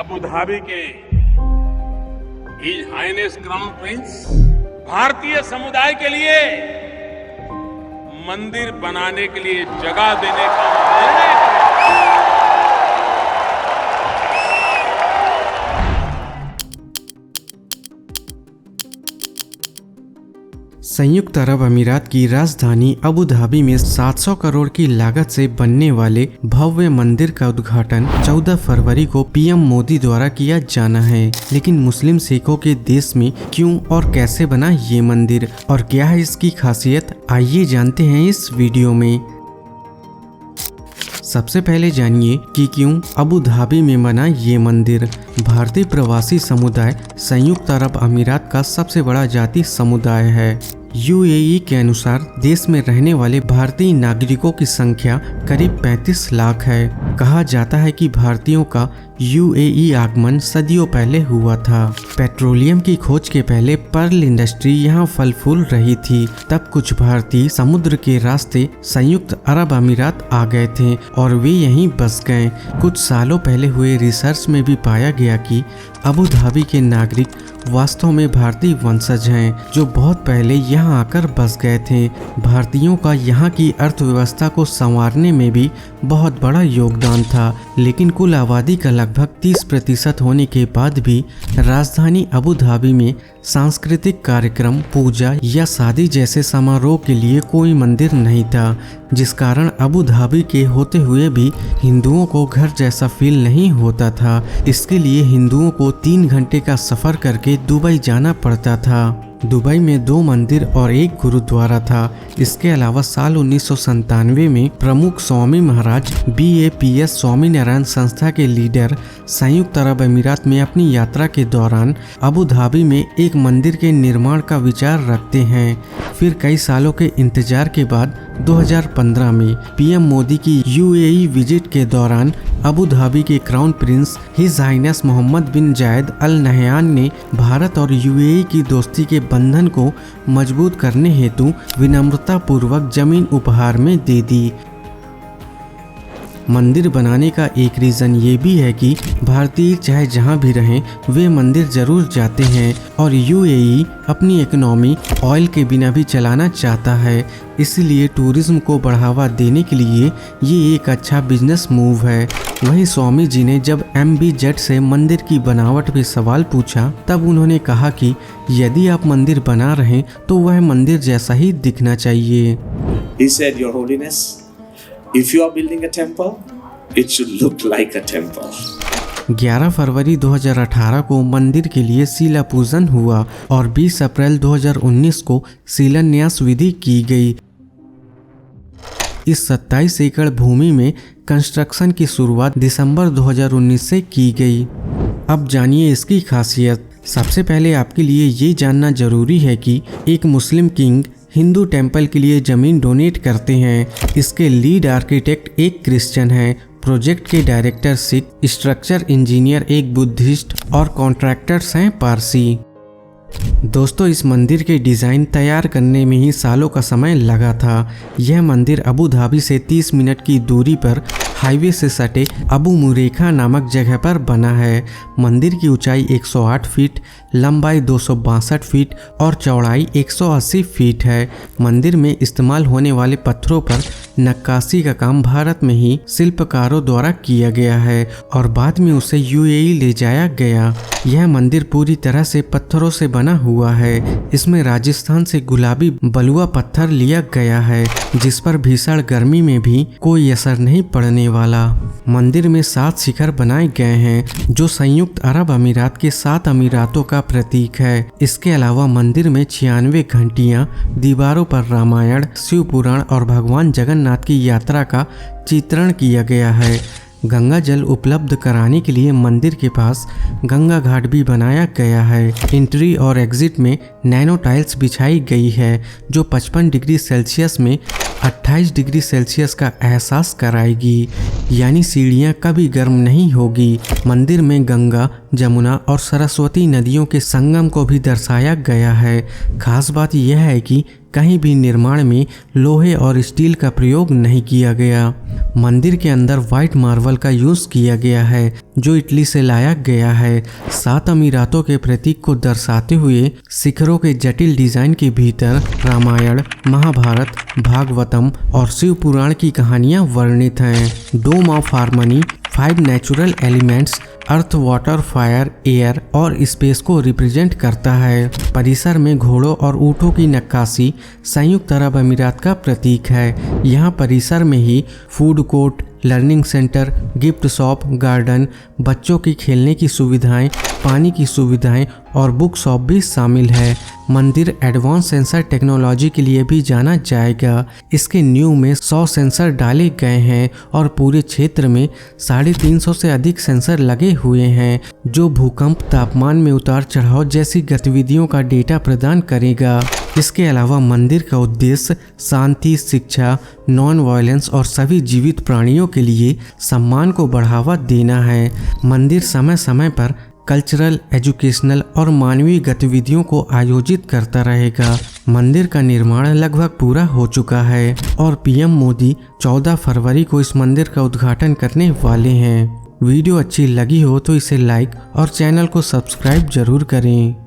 Abu Dhabi के his highness crown Prince भारतीय समुदाय के लिए मंदिर बनाने के लिए जगह देने का निर्णय करें। संयुक्त अरब अमीरात की राजधानी अबू धाबी में 700 करोड़ की लागत से बनने वाले भव्य मंदिर का उद्घाटन 14 फरवरी को पीएम मोदी द्वारा किया जाना है। लेकिन मुस्लिम सिखों के देश में क्यों और कैसे बना ये मंदिर और क्या है इसकी खासियत, आइए जानते हैं इस वीडियो में। सबसे पहले जानिए कि क्यों अबू धाबी में बना ये मंदिर। भारतीय प्रवासी समुदाय संयुक्त अरब अमीरात का सबसे बड़ा जाति समुदाय है। यूएई के अनुसार देश में रहने वाले भारतीय नागरिकों की संख्या करीब 35 लाख है। कहा जाता है कि भारतीयों का यूएई आगमन सदियों पहले हुआ था। पेट्रोलियम की खोज के पहले पर्ल इंडस्ट्री यहाँ फल फूल रही थी। तब कुछ भारतीय समुद्र के रास्ते संयुक्त अरब अमीरात आ गए थे और वे यहीं बस गए। कुछ सालों पहले हुए रिसर्च में भी पाया गया कि अबू धाबी के नागरिक वास्तव में भारतीय वंशज हैं, जो बहुत पहले यहाँ आकर बस गए थे। भारतीयों का यहाँ की अर्थव्यवस्था को संवारने में भी बहुत बड़ा योगदान था। लेकिन कुल आबादी का लगभग 30% होने के बाद भी राजधानी अबू धाबी में सांस्कृतिक कार्यक्रम, पूजा या शादी जैसे समारोह के लिए कोई मंदिर नहीं था, जिस कारण अबू धाबी के होते हुए भी हिंदुओं को घर जैसा फील नहीं होता था। इसके लिए हिंदुओं को 3 घंटे का सफर करके दुबई जाना पड़ता था। दुबई में 2 मंदिर और 1 गुरुद्वारा था। इसके अलावा साल 1997 में प्रमुख स्वामी महाराज BAPS स्वामीनारायण संस्था के लीडर संयुक्त अरब अमीरात में अपनी यात्रा के दौरान अबू धाबी में एक मंदिर के निर्माण का विचार रखते हैं। फिर कई सालों के इंतजार के बाद 2015 में पीएम मोदी की यूएई विजिट के दौरान अबू धाबी के crown prince his highness Mohammed bin Zayed Al Nahyan ने भारत और यूएई की दोस्ती के बंधन को मजबूत करने हेतु विनम्रता पूर्वक जमीन उपहार में दे दी। मंदिर बनाने का एक रीज़न ये भी है कि भारतीय चाहे जहाँ भी रहें वे मंदिर जरूर जाते हैं और यूएई अपनी इकोनॉमी ऑयल के बिना भी चलाना चाहता है। इसलिए टूरिज्म को बढ़ावा देने के लिए ये एक अच्छा बिजनेस मूव है। वहीं स्वामी जी ने जब MBZ से मंदिर की बनावट पे सवाल पूछा तब उन्होंने कहा कि यदि आप मंदिर बना रहे तो वह मंदिर जैसा ही दिखना चाहिए। He said, Your Holiness, if you are building a temple, it should look like a temple. 11 फरवरी 2018 को मंदिर के लिए शिला पूजन हुआ और 20 अप्रैल 2019 को शिलान्यास विधि की गई। इस 27 एकड़ भूमि में कंस्ट्रक्शन की शुरुआत दिसंबर 2019 से की गई। अब जानिए इसकी खासियत। सबसे पहले आपके लिए ये जानना जरूरी है कि एक मुस्लिम किंग हिंदू टेंपल के लिए जमीन डोनेट करते हैं। इसके लीड आर्किटेक्ट एक क्रिश्चियन है, प्रोजेक्ट के डायरेक्टर सिख, स्ट्रक्चर इंजीनियर एक बुद्धिस्ट और कॉन्ट्रैक्टर्स हैं पारसी। दोस्तों, इस मंदिर के डिज़ाइन तैयार करने में ही सालों का समय लगा था। यह मंदिर अबू धाबी से 30 मिनट की दूरी पर हाईवे से सटे अबू मुरेखा नामक जगह पर बना है। मंदिर की ऊंचाई 108 फीट, लंबाई 262 फीट और चौड़ाई 180 फीट है। मंदिर में इस्तेमाल होने वाले पत्थरों पर नक्काशी का काम भारत में ही शिल्पकारों द्वारा किया गया है और बाद में उसे यूएई ले जाया गया। यह मंदिर पूरी तरह से पत्थरों से बना हुआ है। इसमें राजस्थान से गुलाबी बलुआ पत्थर लिया गया है, जिस पर भीषण गर्मी में भी कोई असर नहीं पड़ने वाला। मंदिर में 7 शिखर बनाए गए हैं, जो संयुक्त अरब अमीरात के 7 अमीरातों का प्रतीक है। इसके अलावा मंदिर में 96 घंटियां, दीवारों पर रामायण, शिव पुराण और भगवान जगन्नाथ की यात्रा का चित्रण किया गया है। गंगा जल उपलब्ध कराने के लिए मंदिर के पास गंगा घाट भी बनाया गया है। एंट्री और एग्जिट में नैनो टाइल्स बिछाई गई है, जो 55 डिग्री सेल्सियस में 28 डिग्री सेल्सियस का एहसास कराएगी, यानी सीढ़ियाँ कभी गर्म नहीं होगी। मंदिर में गंगा, जमुना और सरस्वती नदियों के संगम को भी दर्शाया गया है। खास बात यह है कि कहीं भी निर्माण में लोहे और स्टील का प्रयोग नहीं किया गया। मंदिर के अंदर व्हाइट मार्बल का यूज किया गया है जो इटली से लाया गया है। 7 अमीरातों के प्रतीक को दर्शाते हुए शिखरों के जटिल डिजाइन के भीतर रामायण, महाभारत, भागवतम और शिव पुराण की कहानियां वर्णित हैं। Dome of harmony 5 natural elements earth, water, fire, air और स्पेस को रिप्रेजेंट करता है। परिसर में घोड़ों और ऊँटों की नक्काशी संयुक्त अरब अमीरात का प्रतीक है। यहाँ परिसर में ही food court, learning centre, gift shop, garden, बच्चों की खेलने की सुविधाएं, पानी की सुविधाएं और बुक शॉप भी शामिल है। मंदिर एडवांस सेंसर टेक्नोलॉजी के लिए भी जाना जाएगा। इसके न्यू में 100 सेंसर डाले गए हैं और पूरे क्षेत्र में 350 से अधिक सेंसर लगे हुए हैं जो भूकंप, तापमान में उतार चढ़ाव जैसी गतिविधियों का डेटा प्रदान करेगा। इसके अलावा मंदिर का उद्देश्य शांति, शिक्षा, नॉन वायलेंस और सभी जीवित प्राणियों के लिए सम्मान को बढ़ावा देना है। मंदिर समय समय पर कल्चरल, एजुकेशनल और मानवीय गतिविधियों को आयोजित करता रहेगा। मंदिर का निर्माण लगभग पूरा हो चुका है और पीएम मोदी 14 फरवरी को इस मंदिर का उद्घाटन करने वाले हैं। वीडियो अच्छी लगी हो तो इसे लाइक और चैनल को सब्सक्राइब जरूर करें।